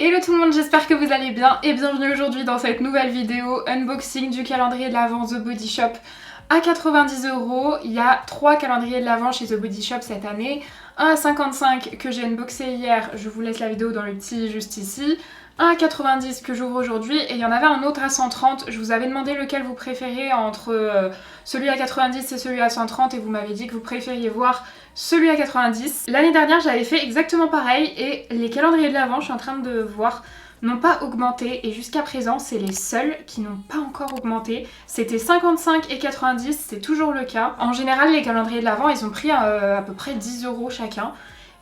Hello tout le monde, j'espère que vous allez bien et bienvenue aujourd'hui dans cette nouvelle vidéo unboxing du calendrier de l'Avent The Body Shop à 90 €. Il y a 3 calendriers de l'Avent chez The Body Shop cette année. Un à 55 que j'ai unboxé hier, je vous laisse la vidéo dans le petit juste ici. Un à 90 que j'ouvre aujourd'hui et il y en avait un autre à 130. Je vous avais demandé lequel vous préférez entre celui à 90 et celui à 130 et vous m'avez dit que vous préfériez voir celui à 90. L'année dernière j'avais fait exactement pareil et les calendriers de l'Avent, je suis en train de voir, n'ont pas augmenté et jusqu'à présent c'est les seuls qui n'ont pas encore augmenté. C'était 55 et 90, c'est toujours le cas. En général les calendriers de l'Avent ils ont pris à peu près 10 € chacun.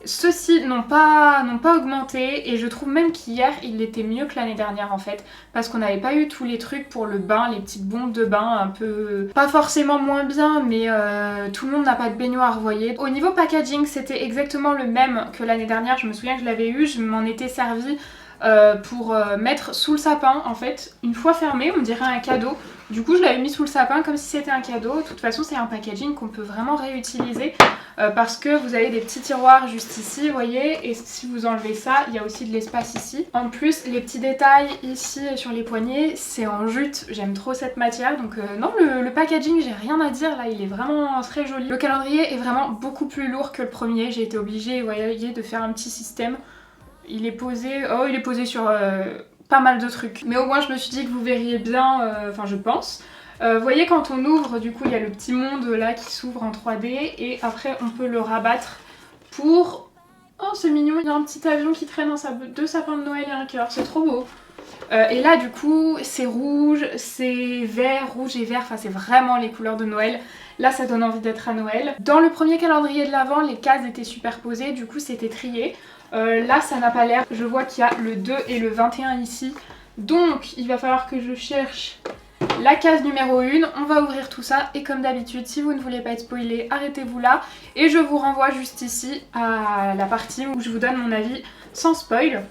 Ceux-ci n'ont pas augmenté et je trouve même qu'hier il était mieux que l'année dernière en fait parce qu'on n'avait pas eu tous les trucs pour le bain, les petites bombes de bain un peu... pas forcément moins bien mais tout le monde n'a pas de baignoire, vous voyez. Au niveau packaging c'était exactement le même que l'année dernière, je me souviens que je l'avais eu, je m'en étais servi pour mettre sous le sapin en fait. Une fois fermé on dirait un cadeau. Du coup je l'avais mis sous le sapin comme si c'était un cadeau. De toute façon c'est un packaging qu'on peut vraiment réutiliser parce que vous avez des petits tiroirs juste ici, vous voyez, et si vous enlevez ça, il y a aussi de l'espace ici. En plus les petits détails ici sur les poignets, c'est en jute, j'aime trop cette matière. Donc non, le packaging j'ai rien à dire, là il est vraiment très joli. Le calendrier est vraiment beaucoup plus lourd que le premier, j'ai été obligée, vous voyez, de faire un petit système. Il est posé, il est posé sur pas mal de trucs. Mais au moins je me suis dit que vous verriez bien, enfin je pense. Vous voyez quand on ouvre, du coup il y a le petit monde là qui s'ouvre en 3D et après on peut le rabattre pour... Oh c'est mignon, il y a un petit avion qui traîne dans deux sapins de Noël et un cœur, c'est trop beau. Et là du coup c'est rouge, c'est vert, rouge et vert, enfin c'est vraiment les couleurs de Noël. Là ça donne envie d'être à Noël. Dans le premier calendrier de l'Avent, les cases étaient superposées, du coup c'était trié. Là ça n'a pas l'air, je vois qu'il y a le 2 et le 21 ici. Donc il va falloir que je cherche la case numéro 1. On va ouvrir tout ça et comme d'habitude si vous ne voulez pas être spoilé, arrêtez-vous là. Et je vous renvoie juste ici à la partie où je vous donne mon avis sans spoil.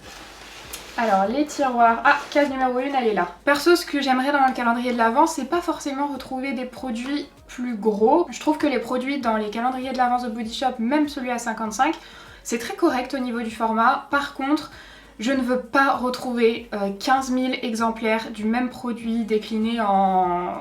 Alors les tiroirs, case numéro 1 elle est là. Perso ce que j'aimerais dans le calendrier de l'Avent c'est pas forcément retrouver des produits plus gros. Je trouve que les produits dans les calendriers de l'Avent The Body Shop, même celui à 55, c'est très correct au niveau du format. Par contre je ne veux pas retrouver 15 000 exemplaires du même produit décliné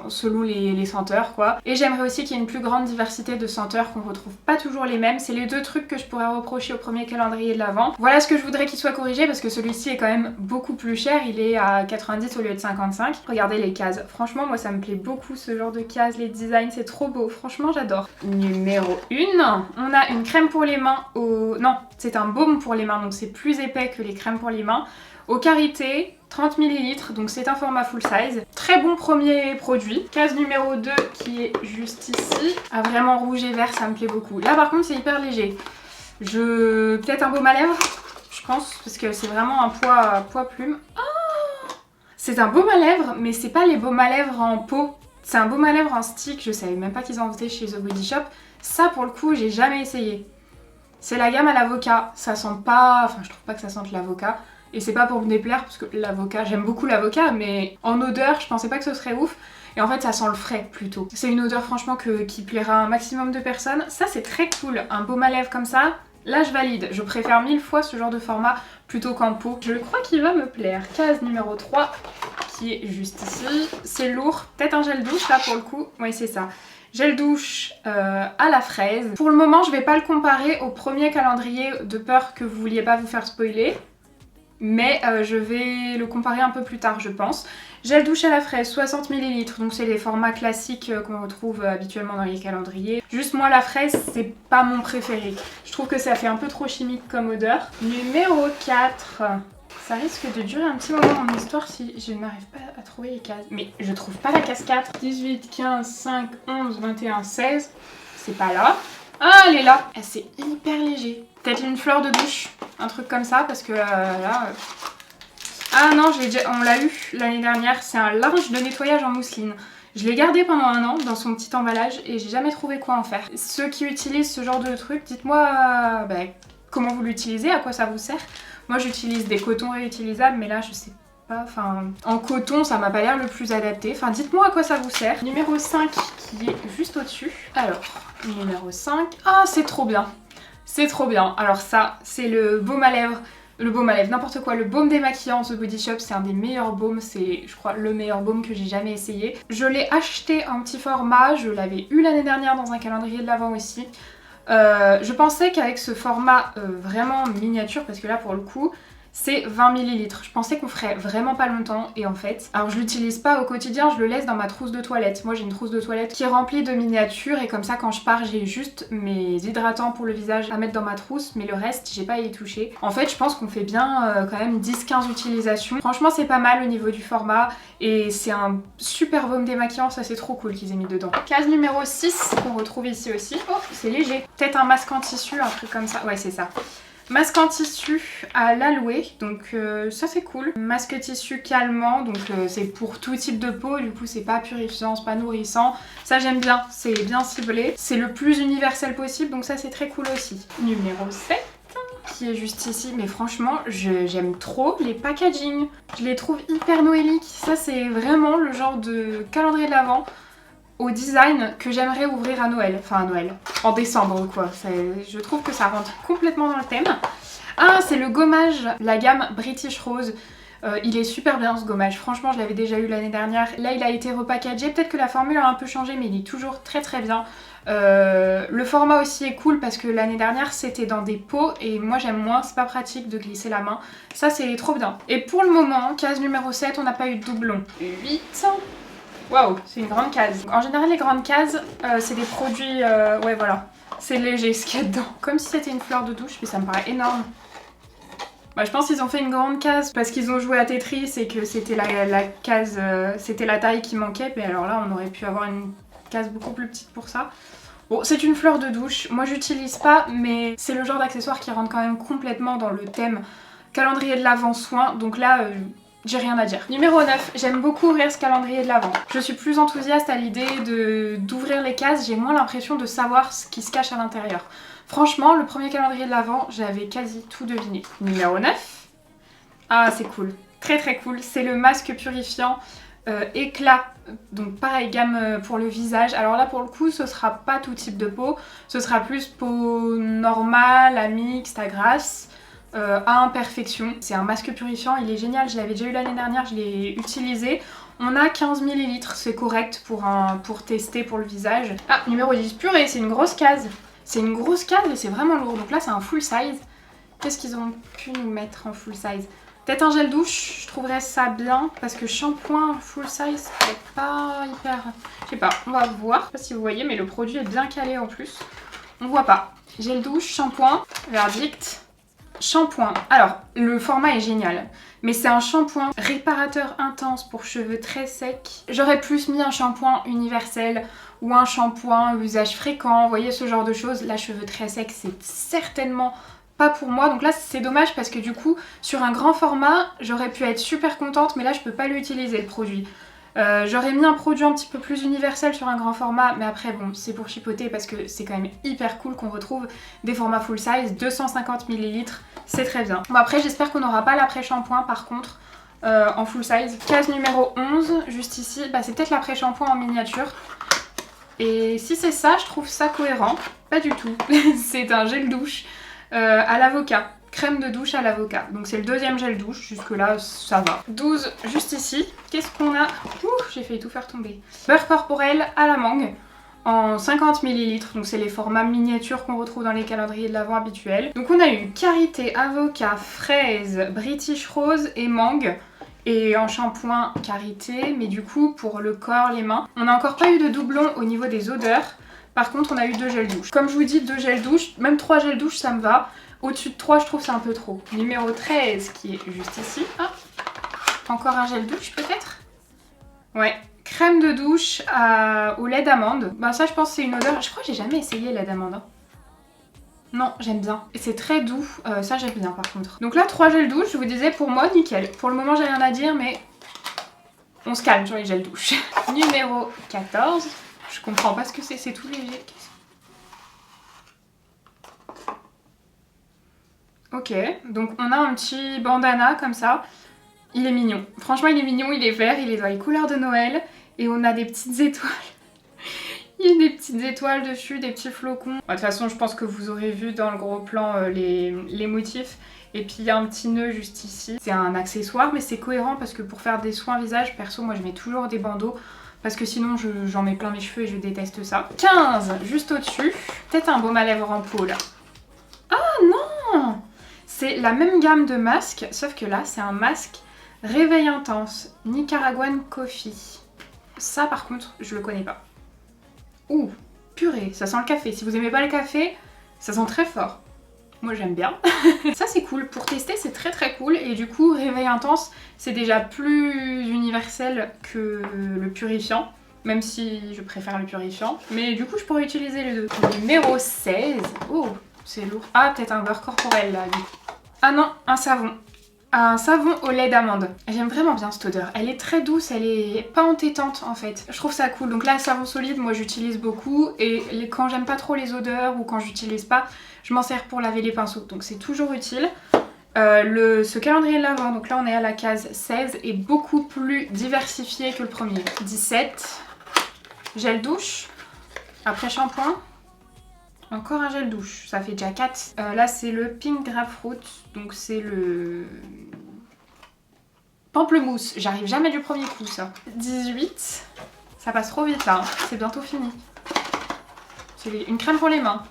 selon les senteurs quoi. Et j'aimerais aussi qu'il y ait une plus grande diversité de senteurs, qu'on retrouve pas toujours les mêmes. C'est les deux trucs que je pourrais reprocher au premier calendrier de l'Avent. Voilà ce que je voudrais qu'il soit corrigé parce que celui-ci est quand même beaucoup plus cher. Il est à 90 au lieu de 55. Regardez les cases. Franchement moi ça me plaît beaucoup ce genre de cases, les designs c'est trop beau. Franchement j'adore. Numéro 1, on a une crème pour les mains Non, c'est un baume pour les mains donc c'est plus épais que les crèmes pour les mains, au karité, 30 ml, donc c'est un format full size. Très bon premier produit. Case numéro 2 qui est juste ici, vraiment rouge et vert, ça me plaît beaucoup. Là par contre c'est hyper léger. Peut-être un baume à lèvres, je pense, parce que c'est vraiment un poids plume. C'est un baume à lèvres, mais c'est pas les baumes à lèvres en pot. C'est un baume à lèvres en stick, je savais même pas qu'ils en faisaient chez The Body Shop. Ça pour le coup j'ai jamais essayé. C'est la gamme à l'avocat, ça sent pas... Enfin je trouve pas que ça sente l'avocat. Et c'est pas pour me déplaire parce que l'avocat, j'aime beaucoup l'avocat mais en odeur je pensais pas que ce serait ouf. Et en fait ça sent le frais plutôt. C'est une odeur franchement qui plaira à un maximum de personnes. Ça c'est très cool, un baume à lèvres comme ça. Là je valide, je préfère 1000 fois ce genre de format plutôt qu'en pot. Je crois qu'il va me plaire. Case numéro 3 qui est juste ici. C'est lourd, peut-être un gel douche là pour le coup. Oui c'est ça. Gel douche à la fraise. Pour le moment je vais pas le comparer au premier calendrier de peur que vous vouliez pas vous faire spoiler. Mais je vais le comparer un peu plus tard je pense. Gel douche à la fraise 60 ml, donc c'est les formats classiques qu'on retrouve habituellement dans les calendriers. Juste moi la fraise c'est pas mon préféré. Je trouve que ça fait un peu trop chimique comme odeur. Numéro 4. Ça risque de durer un petit moment mon histoire si je n'arrive pas à trouver les cases. Mais je trouve pas la case 4. 18, 15, 5, 11, 21, 16. C'est pas là. Ah elle est là. C'est hyper léger. Peut-être une fleur de douche. Un truc comme ça parce que là... Ah non, on l'a eu l'année dernière. C'est un linge de nettoyage en mousseline. Je l'ai gardé pendant un an dans son petit emballage et j'ai jamais trouvé quoi en faire. Ceux qui utilisent ce genre de truc, dites-moi comment vous l'utilisez, à quoi ça vous sert. Moi j'utilise des cotons réutilisables mais là je sais pas, enfin en coton ça m'a pas l'air le plus adapté. Enfin dites-moi à quoi ça vous sert. Numéro 5 qui est juste au-dessus. Alors, numéro 5. Ah c'est trop bien. C'est trop bien. Alors ça, c'est le baume à lèvres le baume à lèvres, n'importe quoi, le baume démaquillant The Body Shop, c'est un des meilleurs baumes, c'est je crois le meilleur baume que j'ai jamais essayé. Je l'ai acheté en petit format, je l'avais eu l'année dernière dans un calendrier de l'Avent aussi. Je pensais qu'avec ce format vraiment miniature, parce que là pour le coup c'est 20 ml, je pensais qu'on ferait vraiment pas longtemps et en fait, alors je l'utilise pas au quotidien, je le laisse dans ma trousse de toilette. Moi j'ai une trousse de toilette qui est remplie de miniatures et comme ça quand je pars j'ai juste mes hydratants pour le visage à mettre dans ma trousse mais le reste j'ai pas à y toucher. En fait je pense qu'on fait bien quand même 10-15 utilisations. Franchement c'est pas mal au niveau du format et c'est un super baume démaquillant, ça c'est trop cool qu'ils aient mis dedans. Case numéro 6 qu'on retrouve ici aussi. Oh c'est léger. Peut-être un masque en tissu, un truc comme ça. Ouais c'est ça. Masque en tissu à l'aloe, donc ça c'est cool. Masque tissu calmant, donc c'est pour tout type de peau, du coup c'est pas purifiant, c'est pas nourrissant. Ça j'aime bien, c'est bien ciblé. C'est le plus universel possible, donc ça c'est très cool aussi. Numéro 7 qui est juste ici, mais franchement j'aime trop les packaging. Je les trouve hyper noéliques, ça c'est vraiment le genre de calendrier de l'Avent au design que j'aimerais ouvrir à Noël, enfin à Noël, en décembre quoi, je trouve que ça rentre complètement dans le thème. Ah c'est le gommage, la gamme British Rose, il est super bien ce gommage, franchement je l'avais déjà eu l'année dernière, là il a été repackagé, peut-être que la formule a un peu changé mais il est toujours très très bien. Le format aussi est cool parce que l'année dernière c'était dans des pots et moi j'aime moins, c'est pas pratique de glisser la main, ça c'est trop bien. Et pour le moment, case numéro 7, on n'a pas eu de doublon. 8. Waouh, c'est une grande case. En général, les grandes cases, c'est des produits... ouais, voilà. C'est léger ce qu'il y a dedans. Comme si c'était une fleur de douche, mais ça me paraît énorme. Bah, je pense qu'ils ont fait une grande case parce qu'ils ont joué à Tetris et que c'était la case... c'était la taille qui manquait. Mais alors là, on aurait pu avoir une case beaucoup plus petite pour ça. Bon, c'est une fleur de douche. Moi, j'utilise pas, mais c'est le genre d'accessoire qui rentre quand même complètement dans le thème calendrier de l'Avent soin. Donc là... j'ai rien à dire. Numéro 9, j'aime beaucoup ouvrir ce calendrier de l'Avent. Je suis plus enthousiaste à l'idée d'ouvrir les cases, j'ai moins l'impression de savoir ce qui se cache à l'intérieur. Franchement, le premier calendrier de l'Avent, j'avais quasi tout deviné. Numéro 9. Ah, c'est cool. Très très cool. C'est le masque purifiant éclat. Donc pareil, gamme pour le visage. Alors là, pour le coup, ce sera pas tout type de peau. Ce sera plus peau normale, à mixte, à grasse. À imperfection. C'est un masque purifiant, il est génial, je l'avais déjà eu l'année dernière, je l'ai utilisé. On a 15 ml, c'est correct pour tester pour le visage. Ah, numéro 10, purée, c'est une grosse case. C'est une grosse case et c'est vraiment lourd. Donc là, c'est un full size. Qu'est-ce qu'ils ont pu nous mettre en full size? Peut-être un gel douche, je trouverais ça bien, parce que shampoing full size, c'est pas hyper... Je sais pas, on va voir. Je sais pas si vous voyez, mais le produit est bien calé en plus. On voit pas. Gel douche, shampoing, verdict... Shampoing. Alors, le format est génial, mais c'est un shampoing réparateur intense pour cheveux très secs. J'aurais plus mis un shampoing universel ou un shampoing usage fréquent, vous voyez ce genre de choses. Là, cheveux très secs, c'est certainement pas pour moi. Donc là, c'est dommage parce que du coup, sur un grand format, j'aurais pu être super contente, mais là, je peux pas l'utiliser le produit. J'aurais mis un produit un petit peu plus universel sur un grand format, mais après bon c'est pour chipoter parce que c'est quand même hyper cool qu'on retrouve des formats full size, 250 ml, c'est très bien. Bon après j'espère qu'on n'aura pas l'après-shampoing par contre en full size. Case numéro 11, juste ici, bah, c'est peut-être l'après-shampoing en miniature. Et si c'est ça, je trouve ça cohérent. Pas du tout, c'est un gel douche à l'avocat. Crème de douche à l'avocat. Donc c'est le deuxième gel douche, jusque là ça va. 12 juste ici. Qu'est-ce qu'on a? Ouh, j'ai failli tout faire tomber. Beurre corporel à la mangue en 50 ml. Donc c'est les formats miniatures qu'on retrouve dans les calendriers de l'Avent habituels. Donc on a eu karité, avocat, fraise, British Rose et mangue. Et en shampoing karité, mais du coup pour le corps, les mains. On n'a encore pas eu de doublon au niveau des odeurs. Par contre on a eu 2 gels douche. Comme je vous dis, 2 gels douche, même 3 gels douche ça me va. Au-dessus de 3, je trouve c'est un peu trop. Numéro 13 qui est juste ici. Ah, encore un gel douche peut-être? Ouais. Crème de douche au lait d'amande. Bah ça je pense que c'est une odeur... Je crois que j'ai jamais essayé le lait d'amande. Hein. Non, j'aime bien. Et c'est très doux. Ça j'aime bien par contre. Donc là 3 gels douche, je vous disais pour moi nickel. Pour le moment j'ai rien à dire mais on se calme sur les gels douche. Numéro 14. Je comprends pas ce que c'est tout léger. Ok, donc on a un petit bandana comme ça. Il est mignon. Franchement, il est mignon, il est vert, il est dans les couleurs de Noël. Et on a des petites étoiles. Il y a des petites étoiles dessus, des petits flocons. De toute façon, je pense que vous aurez vu dans le gros plan les motifs. Et puis il y a un petit nœud juste ici. C'est un accessoire mais c'est cohérent parce que pour faire des soins visage, perso moi je mets toujours des bandeaux. Parce que sinon j'en mets plein mes cheveux et je déteste ça. 15, juste au-dessus. Peut-être un baume à lèvres en pot là. Ah non! C'est la même gamme de masques, sauf que là c'est un masque Réveil Intense Nicaraguan Coffee. Ça par contre je le connais pas. Ouh, purée, ça sent le café. Si vous aimez pas le café, ça sent très fort. Moi j'aime bien. Ça c'est cool, pour tester c'est très très cool. Et du coup Réveil Intense c'est déjà plus universel que le purifiant. Même si je préfère le purifiant. Mais du coup je pourrais utiliser les deux. Numéro 16. Oh, c'est lourd. Ah, peut-être un beurre corporel là du coup. Ah non, un savon. Un savon au lait d'amande. J'aime vraiment bien cette odeur. Elle est très douce, elle est pas entêtante en fait. Je trouve ça cool. Donc là, savon solide, moi j'utilise beaucoup. Et quand j'aime pas trop les odeurs ou quand j'utilise pas, je m'en sers pour laver les pinceaux. Donc c'est toujours utile. Ce calendrier de l'Avent, donc là on est à la case 16, est beaucoup plus diversifié que le premier. 17. Gel douche. Après shampoing. Encore un gel douche, ça fait déjà 4. Là c'est le Pink Grapefruit, donc c'est le pamplemousse. J'arrive jamais du premier coup ça. 18. Ça passe trop vite là, hein. C'est bientôt fini. C'est une crème pour les mains.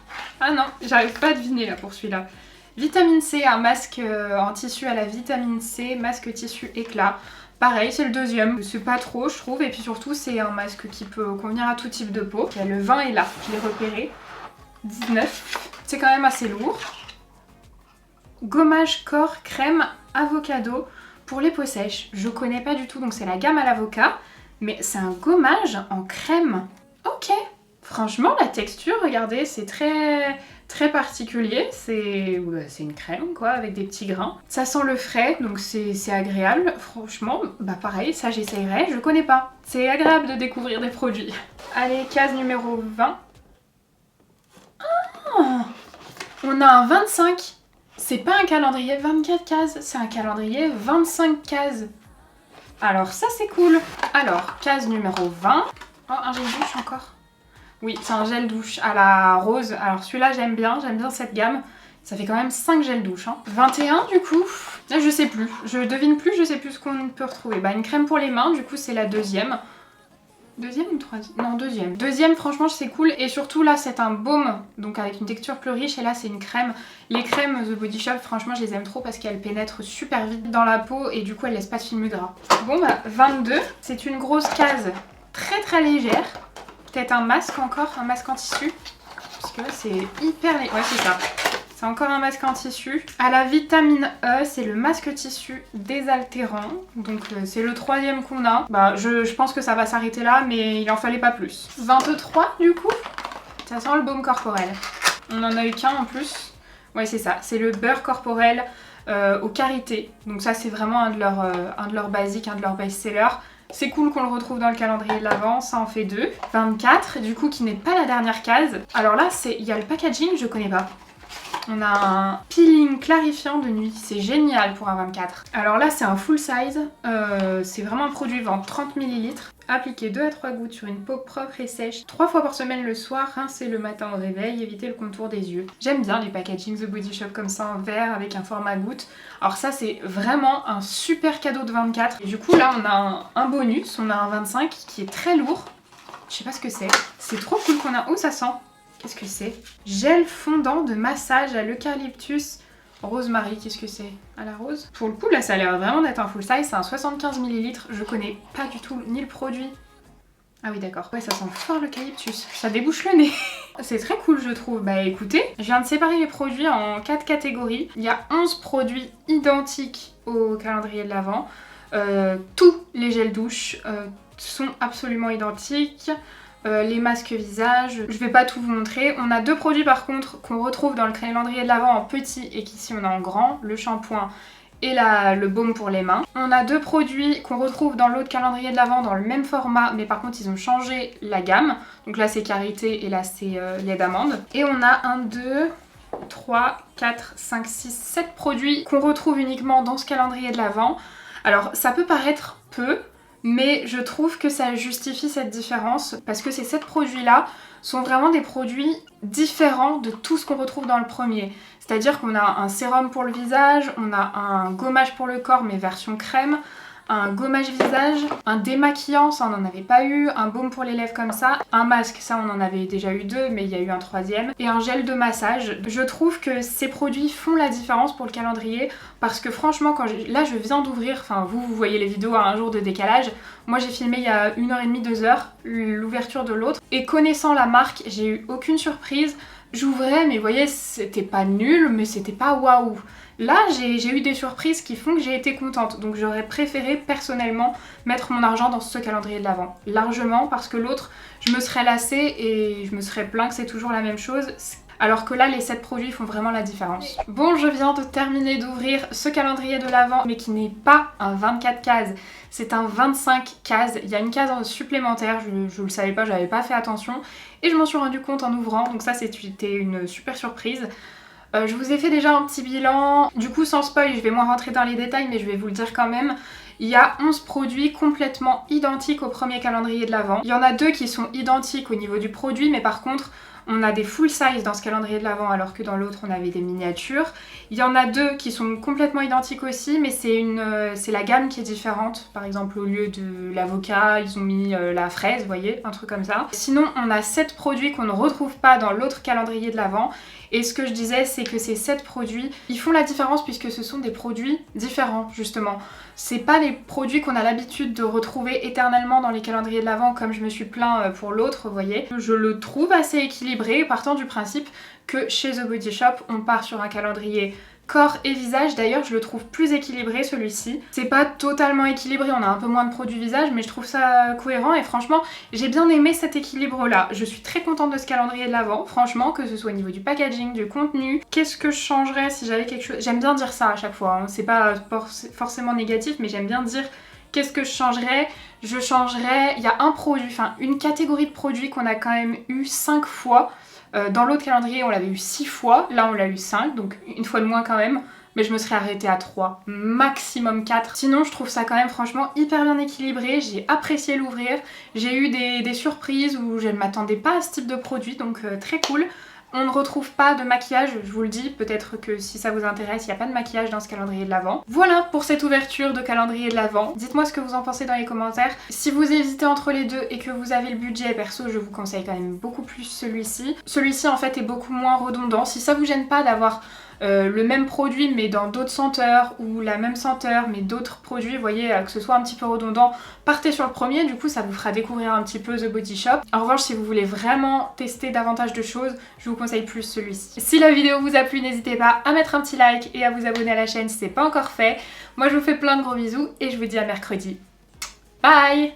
Ah non, j'arrive pas à deviner là pour celui-là. Vitamine C, un masque en tissu à la vitamine C, masque tissu éclat. Pareil, c'est le deuxième. C'est pas trop je trouve, et puis surtout c'est un masque qui peut convenir à tout type de peau. Le 20 est là, je l'ai repéré. 19. C'est quand même assez lourd. Gommage corps crème avocado pour les peaux sèches. Je connais pas du tout, donc c'est la gamme à l'avocat. Mais c'est un gommage en crème. Ok. Franchement, la texture, regardez, c'est très très particulier. C'est une crème quoi, avec des petits grains. Ça sent le frais, donc c'est agréable. Franchement, bah pareil, ça j'essayerai. Je connais pas. C'est agréable de découvrir des produits. Allez, case numéro 20. On a un 25, c'est pas un calendrier 24 cases, c'est un calendrier 25 cases. Alors ça c'est cool. Alors, case numéro 20. Oh, un gel douche encore. Oui, c'est un gel douche à la rose. Alors celui-là j'aime bien cette gamme. Ça fait quand même 5 gels douche. Hein. 21 du coup, là, je sais plus, je devine plus, je sais plus ce qu'on peut retrouver. Bah une crème pour les mains, du coup c'est la deuxième. Deuxième ou troisième? Non, deuxième. Deuxième, franchement, c'est cool. Et surtout, là, c'est un baume, donc avec une texture plus riche. Et là, c'est une crème. Les crèmes The Body Shop, franchement, je les aime trop parce qu'elles pénètrent super vite dans la peau et du coup, elles laissent pas de film gras. Bon, bah, 22. C'est une grosse case très très légère. Peut-être un masque encore, un masque en tissu. Parce que là, c'est hyper léger. Ouais, c'est ça. C'est encore un masque en tissu. À la vitamine E, c'est le masque tissu désaltérant. Donc c'est le troisième qu'on a. Bah je pense que ça va s'arrêter là, mais il en fallait pas plus. 23 du coup. Ça sent le baume corporel. On en a eu qu'un en plus. Ouais c'est ça, c'est le beurre corporel au karité. Donc ça c'est vraiment un de leurs basiques, un de leurs best-sellers. C'est cool qu'on le retrouve dans le calendrier de l'Avent, ça en fait 2. 24 du coup qui n'est pas la dernière case. Alors là il y a le packaging, je connais pas. On a un peeling clarifiant de nuit, c'est génial pour un 24. Alors là c'est un full size, c'est vraiment un produit vend 30 ml. Appliquez 2 à 3 gouttes sur une peau propre et sèche 3 fois par semaine le soir, rincez le matin au réveil, évitez le contour des yeux. J'aime bien les packagings The Body Shop comme ça en verre avec un format goutte. Alors ça c'est vraiment un super cadeau de 24. Et du coup là on a un bonus, on a un 25 qui est très lourd. Je sais pas ce que c'est. C'est trop cool qu'on a... Oh ça sent. Qu'est-ce que c'est? Gel fondant de massage à l'eucalyptus rosemary. Qu'est-ce que c'est? À la rose? Pour le coup, là, ça a l'air vraiment d'être un full size. C'est un 75 ml. Je connais pas du tout ni le produit. Ah oui, d'accord. Ouais, ça sent fort l'eucalyptus. Ça débouche le nez. C'est très cool, je trouve. Bah écoutez, je viens de séparer les produits en 4 catégories. Il y a 11 produits identiques au calendrier de l'Avent. Tous les gels douche sont absolument identiques. Les masques visage, je vais pas tout vous montrer. On a 2 produits par contre qu'on retrouve dans le calendrier de l'Avent en petit et qu'ici on a en grand, le shampoing et le baume pour les mains. On a 2 produits qu'on retrouve dans l'autre calendrier de l'Avent dans le même format, mais par contre ils ont changé la gamme. Donc là c'est karité et là c'est lait d'amande. Et on a 1, 2, 3, 4, 5, 6, 7 produits qu'on retrouve uniquement dans ce calendrier de l'Avent. Alors ça peut paraître peu, mais je trouve que ça justifie cette différence parce que ces 7 produits-là sont vraiment des produits différents de tout ce qu'on retrouve dans le premier. C'est-à-dire qu'on a un sérum pour le visage, on a un gommage pour le corps mais version crème, un gommage visage, un démaquillant, ça on n'en avait pas eu, un baume pour les lèvres comme ça, un masque, ça on en avait déjà eu 2 mais il y a eu un 3e, et un gel de massage. Je trouve que ces produits font la différence pour le calendrier parce que franchement là je viens d'ouvrir, enfin vous voyez les vidéos à un jour de décalage, moi j'ai filmé il y a 1h30, 2 heures l'ouverture de l'autre, et connaissant la marque j'ai eu aucune surprise. J'ouvrais mais vous voyez c'était pas nul mais c'était pas waouh. Là j'ai eu des surprises qui font que j'ai été contente, donc j'aurais préféré personnellement mettre mon argent dans ce calendrier de l'Avent, largement, parce que l'autre je me serais lassée et je me serais plaint que c'est toujours la même chose. Alors que là, les 7 produits font vraiment la différence. Bon, je viens de terminer d'ouvrir ce calendrier de l'Avent, mais qui n'est pas un 24 cases, c'est un 25 cases. Il y a une case supplémentaire, je le savais pas, j'avais pas fait attention, et je m'en suis rendu compte en ouvrant, donc ça c'était une super surprise. Je vous ai fait déjà un petit bilan, du coup sans spoil, je vais moins rentrer dans les détails, mais je vais vous le dire quand même. Il y a 11 produits complètement identiques au premier calendrier de l'Avent. Il y en a 2 qui sont identiques au niveau du produit, mais par contre, on a des full size dans ce calendrier de l'Avent alors que dans l'autre on avait des miniatures. Il y en a 2 qui sont complètement identiques aussi, mais c'est la gamme qui est différente. Par exemple, au lieu de l'avocat, ils ont mis la fraise, vous voyez, un truc comme ça. Sinon, on a 7 produits qu'on ne retrouve pas dans l'autre calendrier de l'Avent. Et ce que je disais, c'est que ces 7 produits, ils font la différence puisque ce sont des produits différents, justement. C'est pas les produits qu'on a l'habitude de retrouver éternellement dans les calendriers de l'Avent, comme je me suis plaint pour l'autre, vous voyez. Je le trouve assez équilibré, partant du principe que chez The Body Shop, on part sur un calendrier corps et visage. D'ailleurs, je le trouve plus équilibré celui-ci. C'est pas totalement équilibré, on a un peu moins de produits visage, mais je trouve ça cohérent et franchement, j'ai bien aimé cet équilibre-là. Je suis très contente de ce calendrier de l'Avent, franchement, que ce soit au niveau du packaging, du contenu. Qu'est-ce que je changerais si j'avais quelque chose... J'aime bien dire ça à chaque fois, hein. C'est pas forcément négatif, mais j'aime bien dire qu'est-ce que je changerais. Je changerais... Il y a un produit, enfin une catégorie de produits qu'on a quand même eu 5 fois. Dans l'autre calendrier, on l'avait eu 6 fois, là on l'a eu 5, donc une fois de moins quand même, mais je me serais arrêtée à 3, maximum 4. Sinon, je trouve ça quand même franchement hyper bien équilibré, j'ai apprécié l'ouvrir, j'ai eu des surprises où je ne m'attendais pas à ce type de produit, donc très cool. On ne retrouve pas de maquillage, je vous le dis, peut-être que si ça vous intéresse, il n'y a pas de maquillage dans ce calendrier de l'Avent. Voilà pour cette ouverture de calendrier de l'Avent. Dites-moi ce que vous en pensez dans les commentaires. Si vous hésitez entre les deux et que vous avez le budget, perso, je vous conseille quand même beaucoup plus celui-ci. Celui-ci en fait est beaucoup moins redondant. Si ça vous gêne pas d'avoir le même produit mais dans d'autres senteurs ou la même senteur mais d'autres produits, vous voyez, que ce soit un petit peu redondant, partez sur le premier, du coup ça vous fera découvrir un petit peu The Body Shop. En revanche, si vous voulez vraiment tester davantage de choses, je vous conseille plus celui-ci. Si la vidéo vous a plu, n'hésitez pas à mettre un petit like et à vous abonner à la chaîne si c'est pas encore fait. Moi je vous fais plein de gros bisous et je vous dis à mercredi. Bye!